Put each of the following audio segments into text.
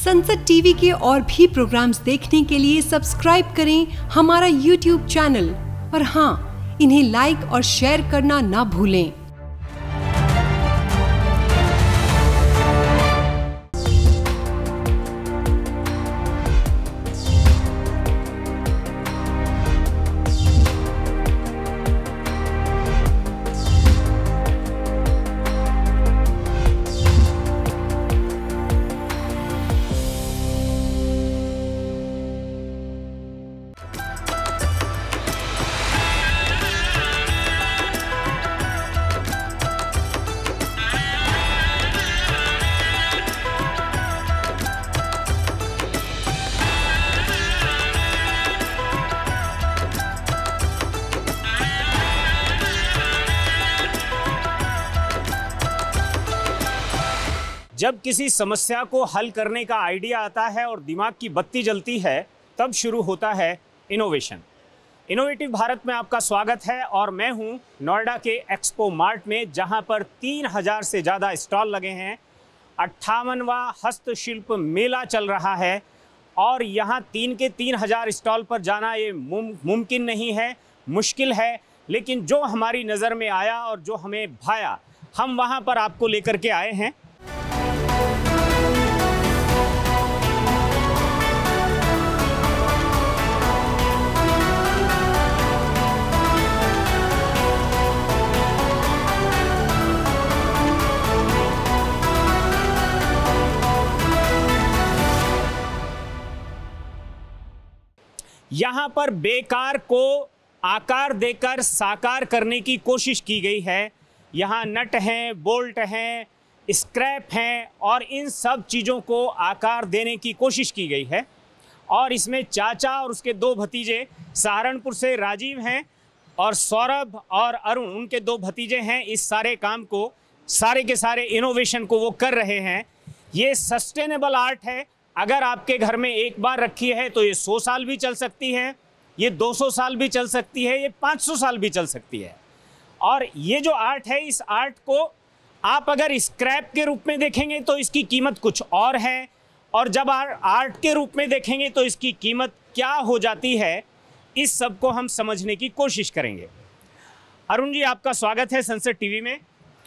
संसद टीवी के और भी प्रोग्राम्स देखने के लिए सब्सक्राइब करें हमारा यूट्यूब चैनल और हाँ, इन्हें लाइक और शेयर करना ना भूलें। जब किसी समस्या को हल करने का आइडिया आता है और दिमाग की बत्ती जलती है, तब शुरू होता है इनोवेशन। इनोवेटिव भारत में आपका स्वागत है और मैं हूं नोएडा के एक्सपो मार्ट में, जहां पर 3000 से ज़्यादा स्टॉल लगे हैं। 58वां हस्तशिल्प मेला चल रहा है और यहां 3000 स्टॉल पर जाना ये मुमकिन नहीं है, मुश्किल है। लेकिन जो हमारी नज़र में आया और जो हमें भाया, हम वहां पर आपको लेकर के आए हैं। यहाँ पर बेकार को आकार देकर साकार करने की कोशिश की गई है। यहाँ नट हैं, बोल्ट हैं, स्क्रैप हैं और इन सब चीज़ों को आकार देने की कोशिश की गई है। और इसमें चाचा और उसके दो भतीजे, सहारनपुर से राजीव हैं और सौरभ और अरुण, उनके दो भतीजे हैं। इस सारे काम को, सारे के सारे इनोवेशन को वो कर रहे हैं। ये सस्टेनेबल आर्ट है। अगर आपके घर में एक बार रखी है तो ये 100 साल भी चल सकती है, ये 200 साल भी चल सकती है, ये 500 साल भी चल सकती है। और ये जो आर्ट है, इस आर्ट को आप अगर स्क्रैप के रूप में देखेंगे तो इसकी कीमत कुछ और है, और जब आर्ट के रूप में देखेंगे तो इसकी कीमत क्या हो जाती है, इस सब को हम समझने की कोशिश करेंगे। अरुण जी, आपका स्वागत है संसद टीवी में।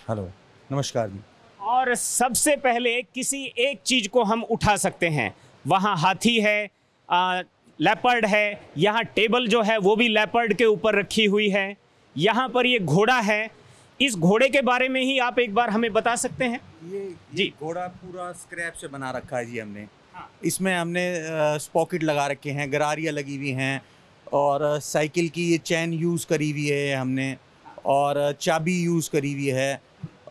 हेलो, नमस्कार जी। और सबसे पहले किसी एक चीज़ को हम उठा सकते हैं। वहाँ हाथी है, लेपर्ड है, यहाँ टेबल जो है वो भी लेपर्ड के ऊपर रखी हुई है, यहाँ पर ये घोड़ा है। इस घोड़े के बारे में ही आप एक बार हमें बता सकते हैं? ये घोड़ा पूरा स्क्रैप से बना रखा है जी हमने। हाँ। इसमें हमने स्पॉकेट लगा रखे हैं, गरारियाँ लगी हुई हैं और साइकिल की ये चैन यूज़ करी हुई है हमने, और चाबी यूज़ करी हुई है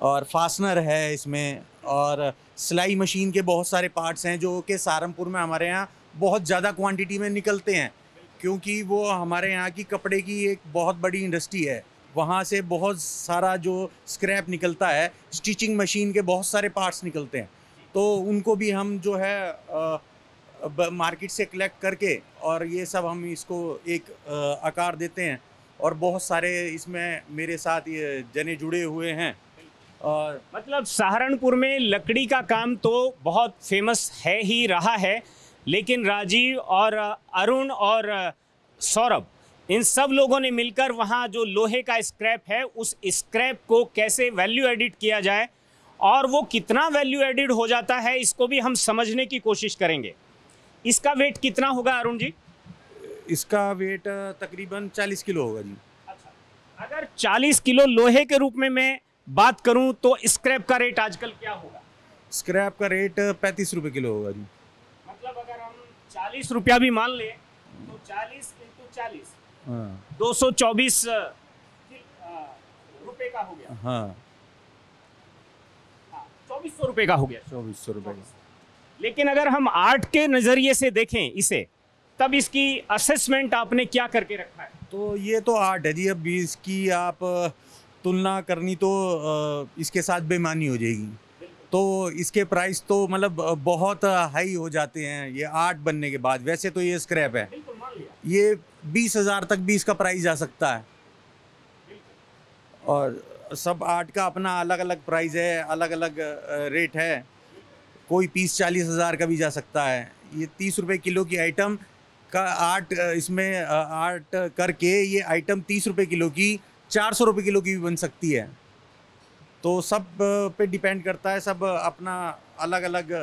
और फास्टनर है इसमें, और सिलाई मशीन के बहुत सारे पार्ट्स हैं जो कि सहारनपुर में हमारे यहाँ बहुत ज़्यादा क्वांटिटी में निकलते हैं, क्योंकि वो हमारे यहाँ की कपड़े की एक बहुत बड़ी इंडस्ट्री है। वहाँ से बहुत सारा जो स्क्रैप निकलता है, स्टिचिंग मशीन के बहुत सारे पार्ट्स निकलते हैं, तो उनको भी हम जो है मार्केट से कलेक्ट करके और ये सब हम इसको एक आकार देते हैं। और बहुत सारे इसमें मेरे साथ ये जने जुड़े हुए हैं। और मतलब सहारनपुर में लकड़ी का काम तो बहुत फेमस है ही रहा है, लेकिन राजीव और अरुण और सौरभ, इन सब लोगों ने मिलकर वहाँ जो लोहे का स्क्रैप है, उस स्क्रैप को कैसे वैल्यू एडिट किया जाए और वो कितना वैल्यू एडिट हो जाता है, इसको भी हम समझने की कोशिश करेंगे। इसका वेट कितना होगा अरुण जी? इसका वेट तकरीबन 40 किलो होगा जी। अच्छा, अगर 40 किलो लोहे के रूप में मैं बात करूं तो स्क्रैप का रेट आजकल क्या होगा? स्क्रैप का रेट 35 रुपये किलो होगा जी। मतलब अगर हम 40 रुपया भी मान लें तो 40 × 40, हाँ, 224 रुपये का हो गया। हाँ, 2400 रुपये का हो गया। 2400 रुपये। लेकिन अगर हम आर्ट के नज़रिए से देखें इसे, तब इसकी असेसमेंट आपने क्या करके रखा है? तो ये तो आर्ट है जी। अब इसकी आप तुलना करनी तो इसके साथ बेईमानी हो जाएगी, तो इसके प्राइस तो मतलब बहुत हाई हो जाते हैं ये आर्ट बनने के बाद। वैसे तो ये स्क्रैप है, ये 20,000 तक भी इसका प्राइस जा सकता है। और सब आर्ट का अपना अलग अलग प्राइस है, अलग अलग रेट है। कोई पीस 40,000 का भी जा सकता है। ये 30 रुपये किलो की आइटम का आर्ट, इसमें आर्ट करके ये आइटम 30 रुपये किलो की 400 रुपये किलो की भी बन सकती है। तो सब पे डिपेंड करता है, सब अपना अलग अलग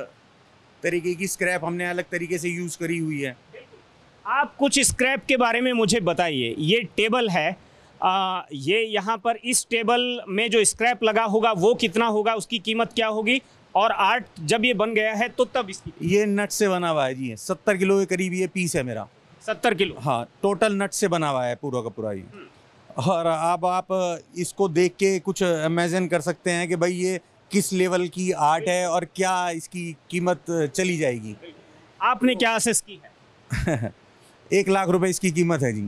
तरीके की स्क्रैप हमने अलग तरीके से यूज़ करी हुई है। आप कुछ स्क्रैप के बारे में मुझे बताइए। ये टेबल है, ये यहाँ पर इस टेबल में जो स्क्रैप लगा होगा वो कितना होगा, उसकी कीमत क्या होगी, और आर्ट जब ये बन गया है तो तब इसकी? ये नट से बना हुआ है जी, 70 किलो के करीब ये पीस है मेरा। 70 किलो? हाँ, टोटल नट से बना हुआ है पूरा का पूरा ही। और अब आप इसको देख के कुछ इमेजिन कर सकते हैं कि भाई ये किस लेवल की आर्ट है और क्या इसकी कीमत चली जाएगी। आपने क्या असेस की है? 1 लाख रुपए इसकी कीमत है जी।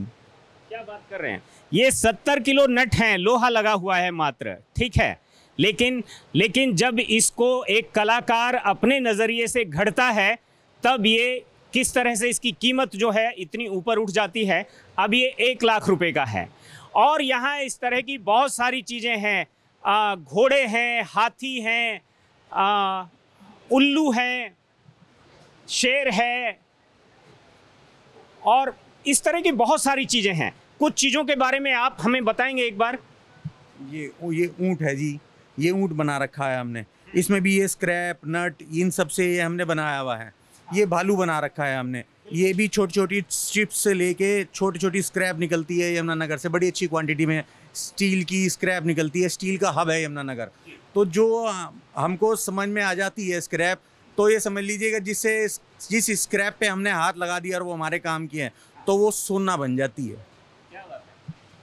क्या बात कर रहे हैं? ये 70 किलो नट हैं, लोहा लगा हुआ है मात्र, ठीक है। लेकिन जब इसको एक कलाकार अपने नज़रिए से घड़ता है तब ये किस तरह से इसकी कीमत जो है इतनी ऊपर उठ जाती है। अब ये 1 लाख रुपए का है। और यहाँ इस तरह की बहुत सारी चीज़ें हैं, घोड़े हैं, हाथी हैं, उल्लू हैं, शेर है, और इस तरह की बहुत सारी चीज़ें हैं। कुछ चीज़ों के बारे में आप हमें बताएंगे एक बार? ये ऊँट है जी, ये ऊँट बना रखा है हमने। इसमें भी ये स्क्रैप नट इन सब से ये हमने बनाया हुआ है। ये भालू बना रखा है हमने। ये भी छोटी छोटी स्ट्रिप्स से लेके छोटी छोटी स्क्रैप निकलती है यमुनानगर से, बड़ी अच्छी क्वांटिटी में स्टील की स्क्रैप निकलती है। स्टील का हब है यमुनानगर, तो जो हमको समझ में आ जाती है स्क्रैप, तो ये समझ लीजिएगा जिस स्क्रैप पे हमने हाथ लगा दिया और वो हमारे काम की है तो वो सोना बन जाती है।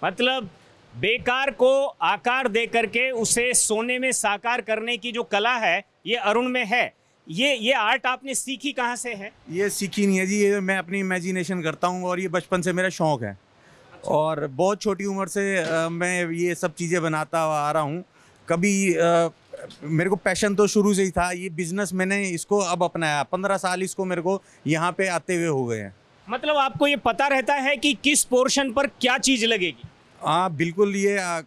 मतलब बेकार को आकार दे करके उसे सोने में साकार करने की जो कला है ये अरुण में है। ये आर्ट आपने सीखी कहाँ से है? ये सीखी नहीं है जी, ये मैं अपनी इमेजिनेशन करता हूँ और ये बचपन से मेरा शौक़ है। अच्छा। और बहुत छोटी उम्र से मैं ये सब चीज़ें बनाता आ रहा हूँ। कभी मेरे को पैशन तो शुरू से ही था, ये बिज़नेस मैंने इसको अब अपनाया। 15 साल इसको मेरे को यहाँ पे आते हुए हो गए हैं। मतलब आपको ये पता रहता है कि किस पोर्शन पर क्या चीज़ लगेगी? हाँ बिल्कुल, ये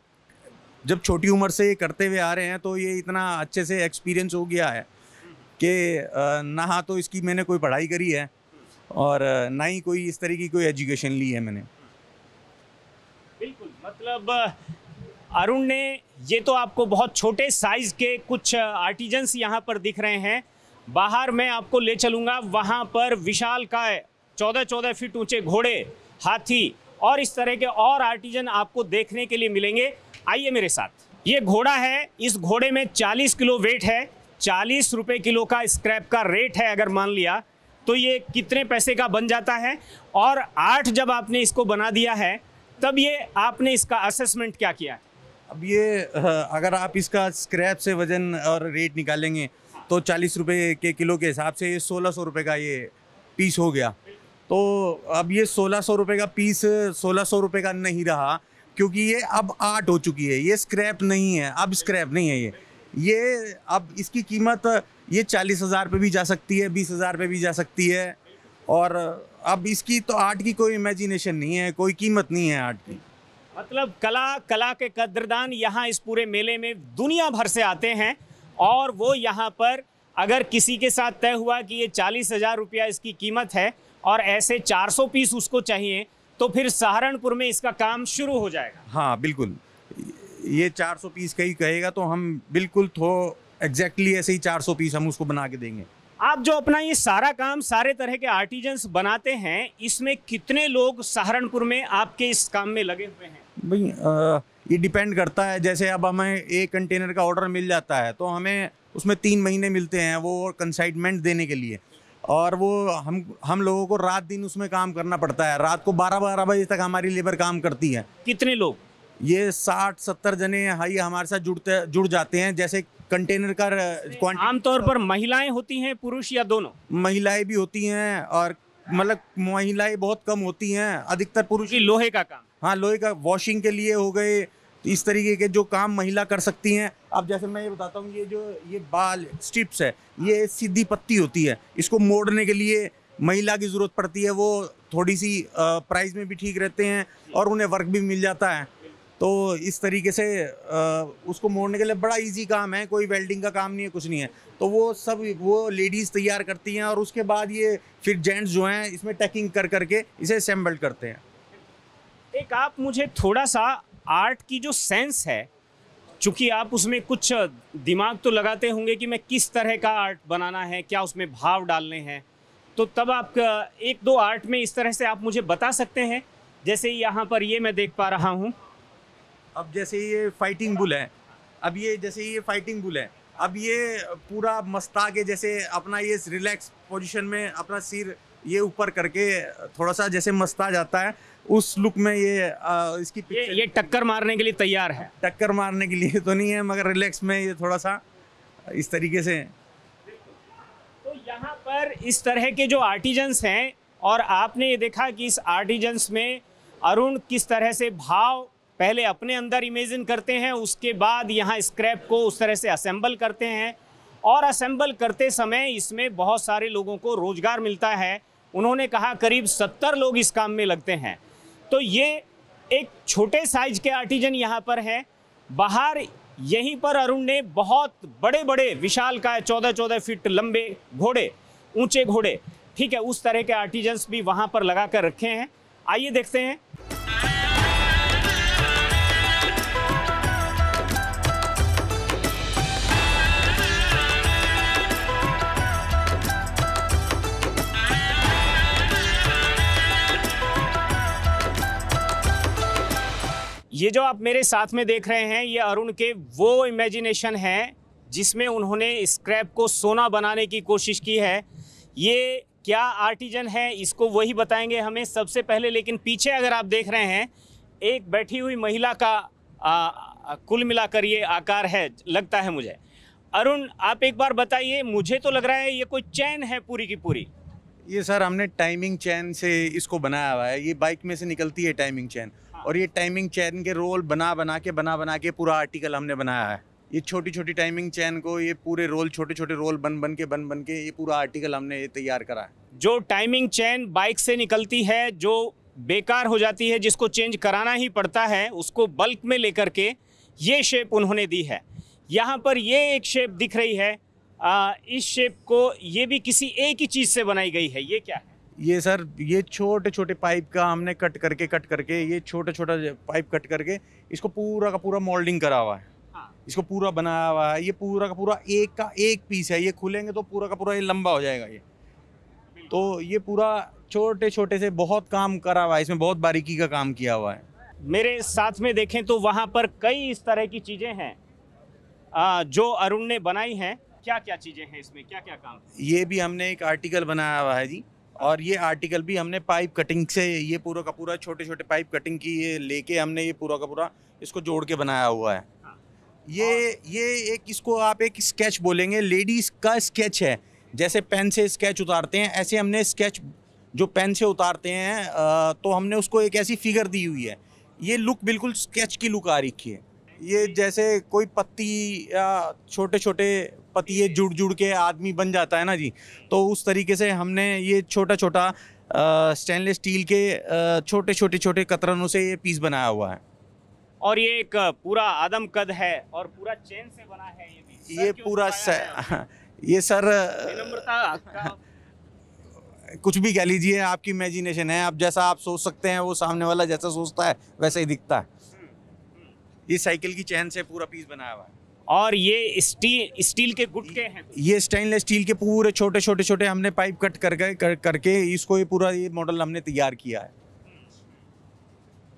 जब छोटी उम्र से ये करते हुए आ रहे हैं तो ये इतना अच्छे से एक्सपीरियंस हो गया है कि ना तो इसकी मैंने कोई पढ़ाई करी है और ना ही कोई इस तरह की कोई एजुकेशन ली है मैंने। बिल्कुल, मतलब अरुण ने, ये तो आपको बहुत छोटे साइज़ के कुछ आर्टिजन्स यहाँ पर दिख रहे हैं। बाहर मैं आपको ले चलूँगा, वहाँ पर विशालकाय 14-14 फीट ऊंचे घोड़े, हाथी और इस तरह के और आर्टिजन आपको देखने के लिए मिलेंगे। आइए मेरे साथ। ये घोड़ा है, इस घोड़े में 40 किलो वेट है। 40 रुपये किलो का स्क्रैप का रेट है। अगर मान लिया तो ये कितने पैसे का बन जाता है। और आर्ट जब आपने इसको बना दिया है तब ये आपने इसका असेसमेंट क्या किया है? अब ये अगर आप इसका स्क्रैप से वज़न और रेट निकालेंगे तो 40 रुपये के किलो के हिसाब से ये 1600 रुपये का ये पीस हो गया। तो अब ये 1600 रुपये का पीस 1600 रुपये का नहीं रहा, क्योंकि ये अब आर्ट हो चुकी है। ये स्क्रैप नहीं है, अब स्क्रैप नहीं है ये अब इसकी कीमत ये 40,000 पे भी जा सकती है, 20,000 पे भी जा सकती है। और अब इसकी तो आर्ट की कोई इमेजिनेशन नहीं है, कोई कीमत नहीं है आर्ट की। मतलब कला के कद्रदान यहाँ इस पूरे मेले में दुनिया भर से आते हैं और वो यहाँ पर अगर किसी के साथ तय हुआ कि ये 40,000 रुपया इसकी कीमत है और ऐसे 400 पीस उसको चाहिए तो फिर सहारनपुर में इसका काम शुरू हो जाएगा। हाँ बिल्कुल, ये 400 पीस का ही कहेगा तो हम बिल्कुल एग्जैक्टली ऐसे ही 400 पीस हम उसको बना के देंगे। आप जो अपना ये सारा काम सारे तरह के आर्टिजन्स बनाते हैं, इसमें कितने लोग सहारनपुर में आपके इस काम में लगे हुए हैं? भाई ये डिपेंड करता है। जैसे अब हमें एक कंटेनर का ऑर्डर मिल जाता है तो हमें उसमें 3 महीने मिलते हैं वो कंसाइनमेंट देने के लिए, और वो हम लोगों को रात दिन उसमें काम करना पड़ता है। रात को 12-12 बजे तक हमारी लेबर काम करती है। कितने लोग? ये 60-70 जने ये हमारे साथ जुड़ जाते हैं। जैसे कंटेनर का क्वांटिटी, आमतौर पर महिलाएं होती हैं, पुरुष या दोनों? महिलाएं भी होती हैं और मतलब महिलाएं बहुत कम होती हैं, अधिकतर पुरुष। लोहे का काम? हाँ, लोहे का, वॉशिंग के लिए हो गए, इस तरीके के जो काम महिला कर सकती हैं। अब जैसे मैं ये बताता हूँ, ये बाल स्ट्रिप्स है, ये सीधी पत्ती होती है, इसको मोड़ने के लिए महिला की ज़रूरत पड़ती है। वो थोड़ी सी प्राइस में भी ठीक रहते हैं और उन्हें वर्क भी मिल जाता है। तो इस तरीके से उसको मोड़ने के लिए बड़ा इजी काम है, कोई वेल्डिंग का काम नहीं है, कुछ नहीं है। तो वो लेडीज़ तैयार करती हैं और उसके बाद ये फिर जेंट्स जो हैं इसमें टैकिंग कर करके इसे असेंबल करते हैं। एक आप मुझे थोड़ा सा आर्ट की जो सेंस है, चूँकि आप उसमें कुछ दिमाग तो लगाते होंगे कि मैं किस तरह का आर्ट बनाना है, क्या उसमें भाव डालने हैं, तो तब आप एक दो आर्ट में इस तरह से आप मुझे बता सकते हैं? जैसे यहाँ पर ये मैं देख पा रहा हूँ, अब जैसे ये फाइटिंग बुल है, अब ये जैसे ये फाइटिंग बुल है, अब ये पूरा मस्ता के जैसे अपना ये रिलैक्स पोजीशन में अपना सिर ये ऊपर करके थोड़ा सा जैसे मस्ता जाता है, उस लुक में ये इसकी पिक्चर ये टक्कर मारने के लिए तैयार है। टक्कर मारने के लिए तो नहीं है, मगर रिलैक्स में ये थोड़ा सा इस तरीके से। तो यहाँ पर इस तरह के जो आर्टिजन्स हैं, और आपने ये देखा कि इस आर्टिजन्स में अरुण किस तरह से भाव पहले अपने अंदर इमेजिन करते हैं, उसके बाद यहाँ स्क्रैप को उस तरह से असेंबल करते हैं, और असेंबल करते समय इसमें बहुत सारे लोगों को रोजगार मिलता है। उन्होंने कहा करीब 70 लोग इस काम में लगते हैं। तो ये एक छोटे साइज के आर्टिजन यहाँ पर हैं। बाहर यहीं पर अरुण ने बहुत बड़े बड़े विशालकाय 14-14 फीट लंबे घोड़े, ऊंचे घोड़े, ठीक है, उस तरह के आर्टिजन्स भी वहाँ पर लगा कर रखे हैं। आइए देखते हैं। ये जो आप मेरे साथ में देख रहे हैं, ये अरुण के वो इमेजिनेशन है जिसमें उन्होंने स्क्रैप को सोना बनाने की कोशिश की है। ये क्या आर्टिजन है इसको वही बताएंगे हमें सबसे पहले, लेकिन पीछे अगर आप देख रहे हैं एक बैठी हुई महिला का कुल मिलाकर ये आकार है, लगता है मुझे। अरुण, आप एक बार बताइए, मुझे तो लग रहा है ये कोई चैन है पूरी की पूरी। ये सर हमने टाइमिंग चैन से इसको बनाया हुआ है, ये बाइक में से निकलती है टाइमिंग चैन, और ये टाइमिंग चैन के रोल बना बना के पूरा आर्टिकल हमने बनाया है। ये छोटी छोटी टाइमिंग चैन को ये पूरे रोल छोटे छोटे रोल बन बन के ये पूरा आर्टिकल हमने ये तैयार करा है। जो टाइमिंग चैन बाइक से निकलती है, जो बेकार हो जाती है, जिसको चेंज कराना ही पड़ता है, उसको बल्क में लेकर के ये शेप उन्होंने दी है। यहाँ पर ये एक शेप दिख रही है, इस शेप को ये भी किसी एक ही चीज़ से बनाई गई है। ये क्या है? ये सर ये छोटे छोटे पाइप का हमने कट करके ये छोटा छोटा पाइप कट करके इसको पूरा का पूरा मोल्डिंग करा हुआ है। इसको पूरा बनाया हुआ है। ये पूरा का पूरा एक का एक पीस है, ये खुलेंगे तो पूरा का पूरा ये लंबा हो जाएगा। ये तो ये पूरा छोटे छोटे से बहुत काम करा हुआ है, इसमें बहुत बारीकी का काम किया हुआ है। मेरे साथ में देखें तो वहाँ पर कई इस तरह की चीज़ें हैं जो अरुण ने बनाई हैं। क्या क्या चीज़ें हैं इसमें, क्या क्या काम? ये भी हमने एक आर्टिकल बनाया हुआ है जी, और ये आर्टिकल भी हमने पाइप कटिंग से ये पूरा का पूरा छोटे छोटे पाइप कटिंग की ये लेके हमने ये पूरा का पूरा इसको जोड़ के बनाया हुआ है। ये एक इसको आप एक स्केच बोलेंगे, लेडीज़ का स्केच है। जैसे पेन से स्केच उतारते हैं, ऐसे हमने स्केच जो पेन से उतारते हैं तो हमने उसको एक ऐसी फिगर दी हुई है। ये लुक बिल्कुल स्केच की लुक आ रखी है। ये जैसे कोई पत्ती या छोटे छोटे पत्तिये जुड़ के आदमी बन जाता है ना जी, तो उस तरीके से हमने ये छोटा छोटा स्टेनलेस स्टील के छोटे कतरनों से ये पीस बनाया हुआ है। और ये एक पूरा आदम कद है और पूरा चेन से बना है। ये पूरा ये सर कुछ भी कह लीजिए, आपकी इमेजिनेशन है। आप जैसा आप सोच सकते हैं वो सामने वाला जैसा सोचता है वैसा ही दिखता है। ये साइकिल की चैन से पूरा पीस बनाया हुआ है। और ये स्टील के गुटके हैं। ये स्टेनलेस स्टील के पूरे छोटे हमने पाइप कट करके इसको ये पूरा ये मॉडल हमने तैयार किया है।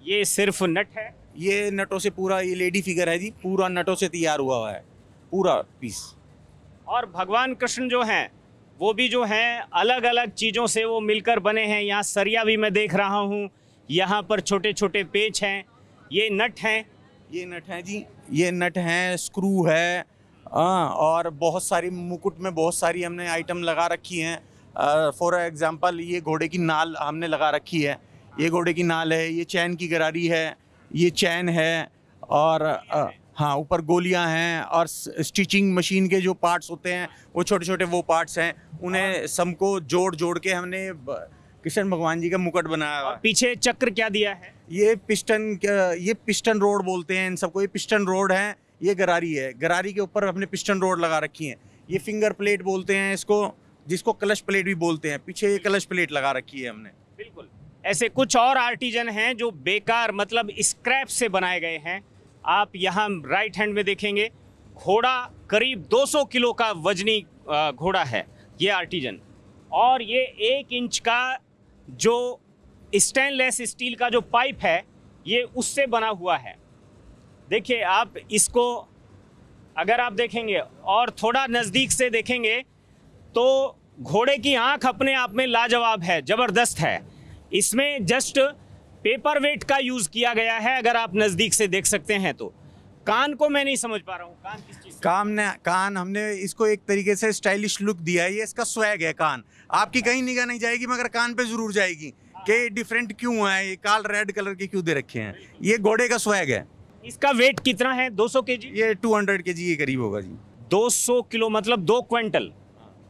ये सिर्फ नट है? ये नटों से पूरा, ये लेडी फिगर है जी, पूरा नटों से तैयार हुआ है पूरा पीस। और भगवान कृष्ण जो हैं वो भी जो हैं अलग अलग चीज़ों से वो मिलकर बने हैं। यहाँ सरिया भी मैं देख रहा हूँ, यहाँ पर छोटे छोटे पेच हैं, ये नट हैं। ये नट हैं जी, ये नट हैं, स्क्रू है, और बहुत सारी मुकुट में बहुत सारी हमने आइटम लगा रखी हैं। फॉर एग्जांपल ये घोड़े की नाल हमने लगा रखी है, ये घोड़े की नाल है, ये चैन की गरारी है, ये चैन है, और हाँ ऊपर गोलियां हैं, और स्टिचिंग मशीन के जो पार्ट्स होते हैं वो छोटे छोटे वो पार्ट्स हैं। उन्हें सबको जोड़ के हमने कृष्ण भगवान जी का मुकुट बनाया हुआ और है। पीछे चक्र क्या दिया है? ये पिस्टन रोड बोलते हैं इन सबको। ये पिस्टन रोड है, ये गरारी है। गरारी के ऊपर अपने पिस्टन रोड लगा रखी है। ये फिंगर प्लेट बोलते हैं इसको, जिसको क्लच प्लेट भी बोलते हैं। पीछे ये क्लच प्लेट लगा रखी है हमने। बिल्कुल। ऐसे कुछ और आर्टिजन हैं जो बेकार मतलब स्क्रैप से बनाए गए हैं। आप यहाँ राइट हैंड में देखेंगे, घोड़ा करीब 200 किलो का वजनी घोड़ा है ये आर्टिजन। और ये 1 इंच का जो स्टेनलेस स्टील का जो पाइप है ये उससे बना हुआ है। देखिए आप इसको अगर आप देखेंगे और थोड़ा नज़दीक से देखेंगे तो घोड़े की आंख अपने आप में लाजवाब है, ज़बरदस्त है। इसमें जस्ट पेपर वेट का यूज़ किया गया है। अगर आप नज़दीक से देख सकते हैं तो कान को मैं नहीं समझ पा रहा हूँ, कान किस चीज़ से? कान हमने इसको एक तरीके से स्टाइलिश लुक दिया है। ये इसका स्वैग है। कान आपकी कहीं निगाह नहीं जाएगी मगर कान पे ज़रूर जाएगी कि डिफरेंट क्यों है, ये काल रेड कलर के क्यों दे रखे हैं। ये घोड़े का स्वैग है। इसका वेट कितना है? 200 केजी? ये 200 केजी के करीब होगा जी। 200 किलो मतलब 2 क्विंटल,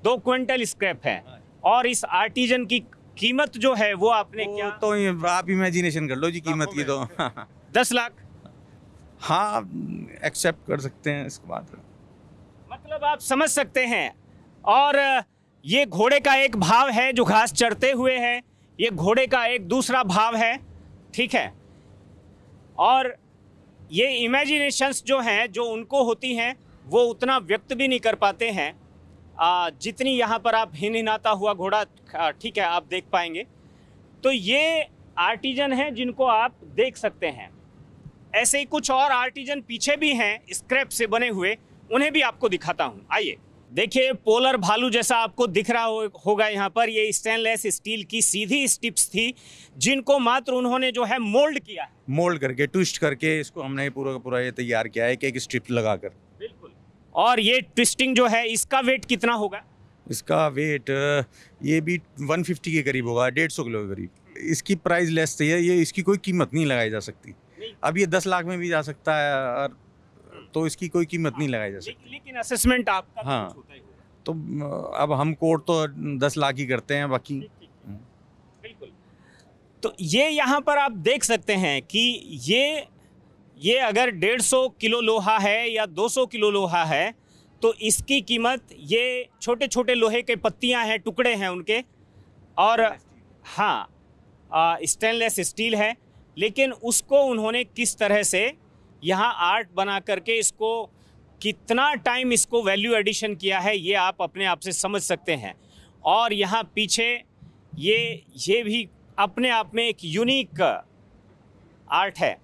2 क्विंटल स्क्रैप है। और इस आर्टिजन की कीमत जो है वो आपने क्या? तो आप इमेजिनेशन कर लो जी कीमत की तो 10 लाख। हाँ, एक्सेप्ट कर सकते हैं इसके बाद। मतलब आप समझ सकते हैं। और ये घोड़े का एक भाव है जो घास चरते हुए है, ये घोड़े का एक दूसरा भाव है, ठीक है। और ये इमेजिनेशंस जो हैं जो उनको होती हैं वो उतना व्यक्त भी नहीं कर पाते हैं जितनी यहाँ पर आप हिनहिनाता हुआ घोड़ा, ठीक है, आप देख पाएंगे। तो ये आर्टिजन हैं जिनको आप देख सकते हैं। ऐसे ही कुछ और आर्टिजन पीछे भी हैं स्क्रैप से बने हुए, उन्हें भी आपको दिखाता हूँ। आइए देखिए, पोलर भालू जैसा आपको दिख रहा होगा यहाँ पर। ये स्टेनलेस स्टील की सीधी स्टिप्स थी जिनको मात्र उन्होंने जो है मोल्ड किया है, मोल्ड करके ट्विस्ट करके इसको हमने पूरा का पूरा ये तैयार किया है, एक स्ट्रिप लगाकर। बिल्कुल। और ये ट्विस्टिंग जो है इसका वेट कितना होगा? इसका वेट ये भी 150 के करीब होगा, 150 किलो के करीब। इसकी प्राइस लेस है, ये इसकी कोई कीमत नहीं लगाई जा सकती। अब ये 10 लाख में भी जा सकता है और तो इसकी कोई कीमत नहीं लगाई जा सकती। लेकिन असेसमेंट आपका तो हाँ, कुछ होता ही होगा। तो अब हम कोर्ट तो 10 लाख ही करते हैं बाकी। बिल्कुल। तो ये यहाँ पर आप देख सकते हैं कि ये अगर 150 किलो लोहा है या 200 किलो लोहा है तो इसकी कीमत, ये छोटे छोटे लोहे के पत्तियाँ हैं, टुकड़े हैं उनके, और हाँ स्टेनलेस स्टील है। लेकिन उसको उन्होंने किस तरह से यहाँ आर्ट बना करके इसको कितना टाइम इसको वैल्यू एडिशन किया है ये आप अपने आप से समझ सकते हैं। और यहाँ पीछे ये भी अपने आप में एक यूनिक आर्ट है।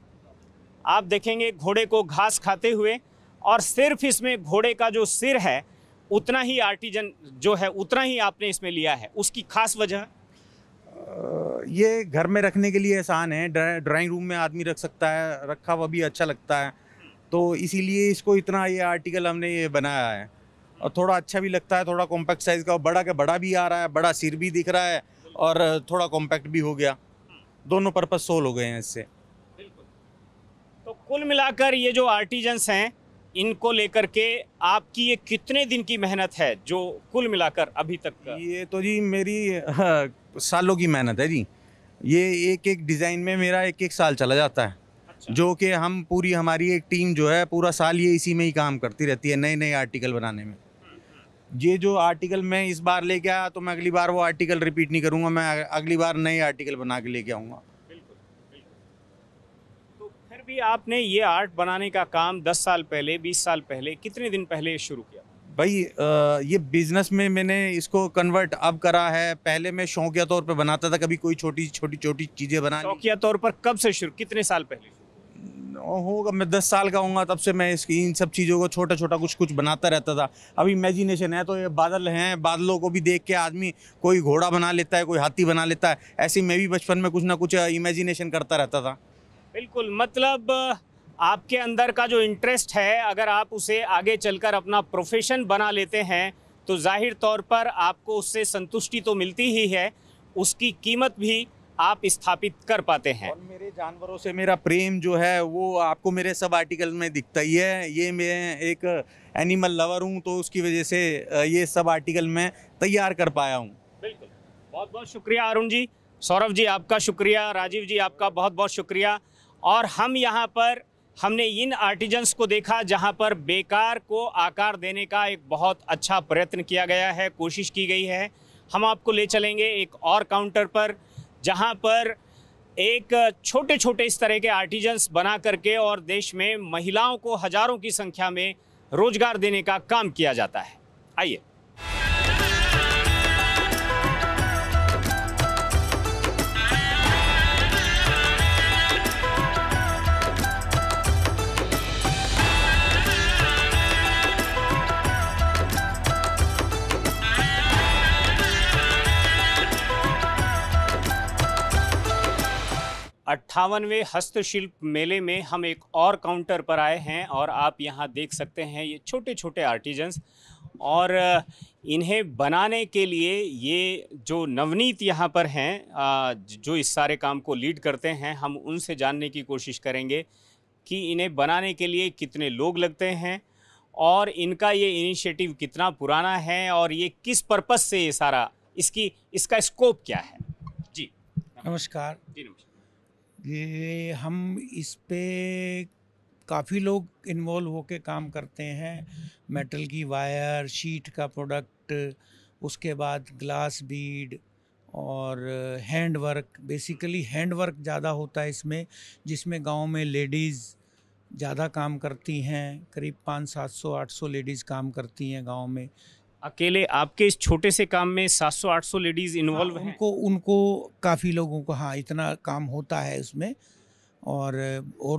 आप देखेंगे घोड़े को घास खाते हुए, और सिर्फ इसमें घोड़े का जो सिर है उतना ही आर्टिजन जो है उतना ही आपने इसमें लिया है। उसकी खास वजह ये घर में रखने के लिए आसान है, ड्राइंग रूम में आदमी रख सकता है, रखा हुआ भी अच्छा लगता है, तो इसीलिए इसको इतना ये आर्टिकल हमने ये बनाया है। और थोड़ा अच्छा भी लगता है, थोड़ा कॉम्पैक्ट साइज़ का, बड़ा का बड़ा भी आ रहा है, बड़ा सिर भी दिख रहा है और थोड़ा कॉम्पैक्ट भी हो गया। दोनों पर्पज सोल हो गए हैं इससे। तो कुल मिलाकर ये जो आर्टिजन्स हैं इनको लेकर के आपकी ये कितने दिन की मेहनत है जो कुल मिलाकर अभी तक का? ये तो जी मेरी सालों की मेहनत है जी। ये एक एक डिज़ाइन में मेरा एक एक साल चला जाता है। अच्छा। जो कि हम पूरी हमारी एक टीम जो है पूरा साल ये इसी में ही काम करती रहती है, नए नए आर्टिकल बनाने में। ये जो आर्टिकल मैं इस बार लेके आया तो मैं अगली बार वो आर्टिकल रिपीट नहीं करूँगा, मैं अगली बार नए आर्टिकल बना के लेके आऊँगा। तो फिर भी आपने ये आर्ट बनाने का काम 10 साल पहले, 20 साल पहले, कितने दिन पहले शुरू किया? भाई ये बिजनेस में मैंने इसको कन्वर्ट अब करा है। पहले मैं शौकिया तौर पे बनाता था, कभी कोई छोटी छोटी चीज़ें बनानी। शौकिया तौर पर कब से शुरू, कितने साल पहले? होगा मैं 10 साल का हूँगा तब से मैं इन सब चीज़ों को छोटा छोटा कुछ बनाता रहता था। अब इमेजिनेशन है तो ये बादल हैं, बादलों को भी देख के आदमी कोई घोड़ा बना लेता है, कोई हाथी बना लेता है। ऐसे ही मैं भी बचपन में कुछ ना कुछ इमेजिनेशन करता रहता था। बिल्कुल। मतलब आपके अंदर का जो इंटरेस्ट है अगर आप उसे आगे चलकर अपना प्रोफेशन बना लेते हैं तो जाहिर तौर पर आपको उससे संतुष्टि तो मिलती ही है, उसकी कीमत भी आप स्थापित कर पाते हैं। और मेरे जानवरों से मेरा प्रेम जो है वो आपको मेरे सब आर्टिकल में दिखता ही है। ये मैं एक एनिमल लवर हूँ तो उसकी वजह से ये सब आर्टिकल मैं तैयार कर पाया हूँ। बिल्कुल। बहुत बहुत शुक्रिया अरुण जी, सौरभ जी आपका शुक्रिया, राजीव जी आपका बहुत बहुत शुक्रिया। और हम यहाँ पर हमने इन आर्टिजन्स को देखा जहाँ पर बेकार को आकार देने का एक बहुत अच्छा प्रयत्न किया गया है, कोशिश की गई है। हम आपको ले चलेंगे एक और काउंटर पर जहाँ पर एक छोटे छोटे इस तरह के आर्टिजन्स बना करके और देश में महिलाओं को हजारों की संख्या में रोजगार देने का काम किया जाता है। आइए। 58वें हस्तशिल्प मेले में हम एक और काउंटर पर आए हैं और आप यहाँ देख सकते हैं ये छोटे छोटे आर्टिजन्स, और इन्हें बनाने के लिए ये जो नवनीत यहाँ पर हैं जो इस सारे काम को लीड करते हैं, हम उनसे जानने की कोशिश करेंगे कि इन्हें बनाने के लिए कितने लोग लगते हैं और इनका ये इनिशिएटिव कितना पुराना है और ये किस पर्पस से ये सारा इसका स्कोप क्या है। जी नमस्कार। जी नमस्कार। ये हम इस पे काफ़ी लोग इन्वॉल्व होके काम करते हैं। मेटल की वायर, शीट का प्रोडक्ट, उसके बाद ग्लास बीड और hand work. Basically hand work ज़्यादा होता है इसमें, जिसमें गांव में लेडीज़ ज़्यादा काम करती हैं। करीब 500-700-800 लेडीज़ काम करती हैं गांव में। अकेले आपके इस छोटे से काम में 700-800 लेडीज़ इन्वॉल्व हैं? उनको काफ़ी लोगों को, हाँ, इतना काम होता है इसमें। और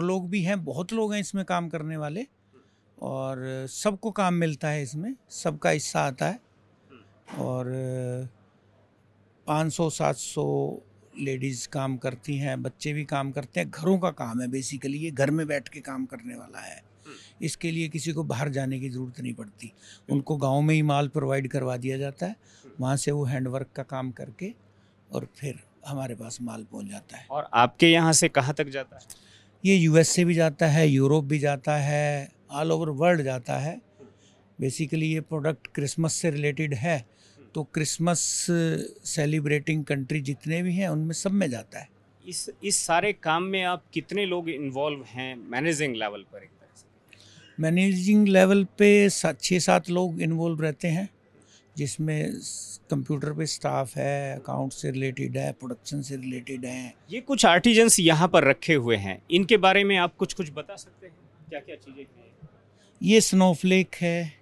लोग भी हैं, बहुत लोग हैं इसमें काम करने वाले, और सबको काम मिलता है इसमें, सबका हिस्सा आता है। और 500-700 लेडीज़ काम करती हैं, बच्चे भी काम करते हैं। घरों का काम है बेसिकली, ये घर में बैठ के काम करने वाला है। इसके लिए किसी को बाहर जाने की ज़रूरत नहीं पड़ती, उनको गांव में ही माल प्रोवाइड करवा दिया जाता है। वहाँ से वो हैंडवर्क का काम करके और फिर हमारे पास माल पहुँच जाता है। और आपके यहाँ से कहाँ तक जाता है? ये यूएस से भी जाता है, यूरोप भी जाता है, ऑल ओवर वर्ल्ड जाता है। बेसिकली ये प्रोडक्ट क्रिसमस से रिलेटेड है, तो क्रिसमस सेलिब्रेटिंग कंट्री जितने भी हैं उनमें सब में जाता है। इस सारे काम में आप कितने लोग इन्वॉल्व हैं मैनेजिंग लेवल पर? मैनेजिंग लेवल पे 6-7 लोग इन्वॉल्व रहते हैं, जिसमें कंप्यूटर पे स्टाफ है, अकाउंट से रिलेटेड है, प्रोडक्शन से रिलेटेड है। ये कुछ आर्टिजन्स यहाँ पर रखे हुए हैं, इनके बारे में आप कुछ बता सकते हैं? क्या क्या चीज़ें हैं? ये स्नोफ्लेक है,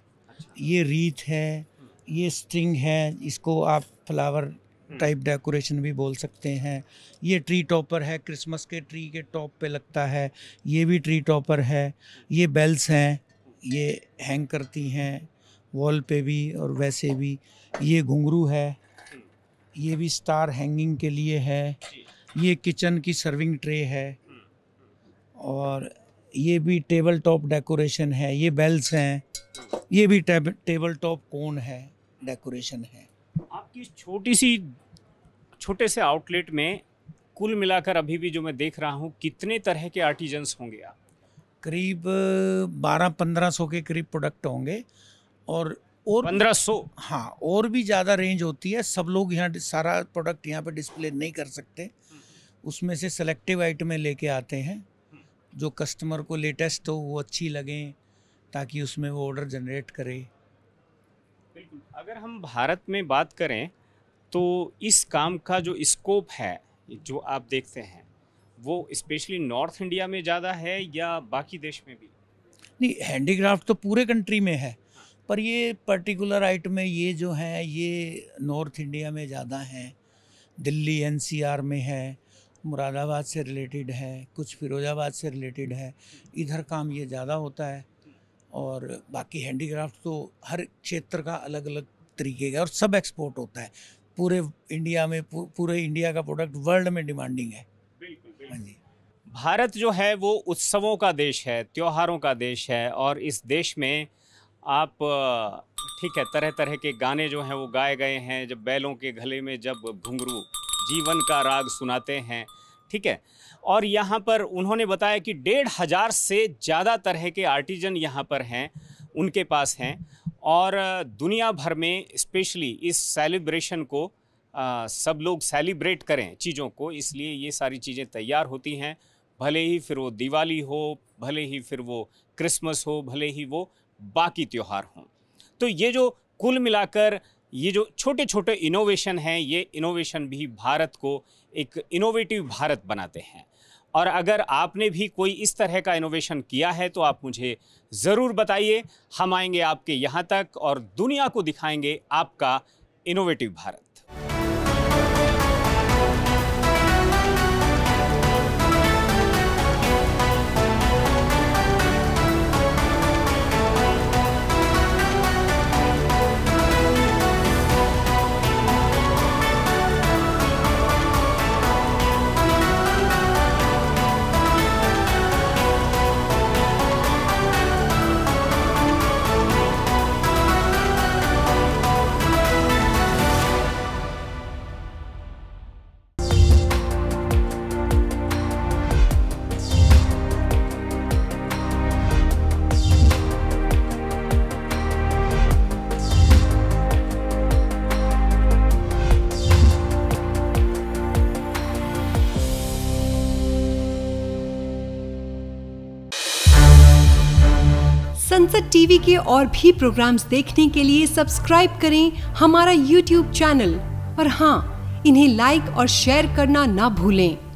ये रीथ है, ये स्ट्रिंग है, इसको आप फ्लावर टाइप डेकोरेशन भी बोल सकते हैं। ये ट्री टॉपर है, क्रिसमस के ट्री के टॉप पे लगता है, ये भी ट्री टॉपर है। ये बेल्स हैं, ये हैंग करती हैं वॉल पे भी और वैसे भी। ये घुंघरू है, ये भी स्टार हैंगिंग के लिए है। ये किचन की सर्विंग ट्रे है, और ये भी टेबल टॉप डेकोरेशन है। ये बेल्स हैं, ये भी टेबल टॉप कोन है, डेकोरेशन है। आपकी छोटे से आउटलेट में कुल मिलाकर अभी भी जो मैं देख रहा हूँ, कितने तरह के आर्टिजन्स होंगे आप? करीब 1200-1500 के करीब प्रोडक्ट होंगे। और 1500? हाँ, और भी ज़्यादा रेंज होती है। सब लोग यहाँ सारा प्रोडक्ट यहाँ पे डिस्प्ले नहीं कर सकते, उसमें से सेलेक्टिव आइटमें लेके आते हैं जो कस्टमर को लेटेस्ट हो, वो अच्छी लगें, ताकि उसमें वो ऑर्डर जनरेट करे। बिल्कुल। अगर हम भारत में बात करें तो इस काम का जो स्कोप है जो आप देखते हैं, वो स्पेशली नॉर्थ इंडिया में ज़्यादा है या बाकी देश में भी? नहीं, हैंडीक्राफ्ट तो पूरे कंट्री में है, पर ये पर्टिकुलर आइटम ये जो हैं ये नॉर्थ इंडिया में ज़्यादा हैं। दिल्ली एनसीआर में है, मुरादाबाद से रिलेटेड है, कुछ फिरोजाबाद से रिलेटेड है, इधर काम ये ज़्यादा होता है। और बाकी हैंडीक्राफ्ट तो हर क्षेत्र का अलग अलग तरीके का, और सब एक्सपोर्ट होता है पूरे इंडिया में। पूरे इंडिया का प्रोडक्ट वर्ल्ड में डिमांडिंग है। बिल्कुल। हाँ जी। भारत जो है वो उत्सवों का देश है, त्योहारों का देश है, और इस देश में आप ठीक है, तरह तरह के गाने जो हैं वो गाए गए हैं। जब बैलों के गले में जब घुंघरू जीवन का राग सुनाते हैं, ठीक है। और यहाँ पर उन्होंने बताया कि 1500 से ज़्यादा तरह के आर्टिजन यहाँ पर हैं, उनके पास हैं, और दुनिया भर में स्पेशली इस सेलिब्रेशन को सब लोग सेलिब्रेट करें चीज़ों को, इसलिए ये सारी चीज़ें तैयार होती हैं। भले ही फिर वो दिवाली हो, भले ही फिर वो क्रिसमस हो, भले ही वो बाकी त्यौहार हों। तो ये जो कुल मिलाकर ये जो छोटे छोटे इनोवेशन हैं, ये इनोवेशन भी भारत को एक इनोवेटिव भारत बनाते हैं। और अगर आपने भी कोई इस तरह का इनोवेशन किया है तो आप मुझे ज़रूर बताइए। हम आएंगे आपके यहाँ तक और दुनिया को दिखाएंगे आपका इनोवेटिव भारत। संसद टीवी के और भी प्रोग्राम्स देखने के लिए सब्सक्राइब करें हमारा YouTube चैनल और हाँ, इन्हें लाइक और शेयर करना ना भूलें।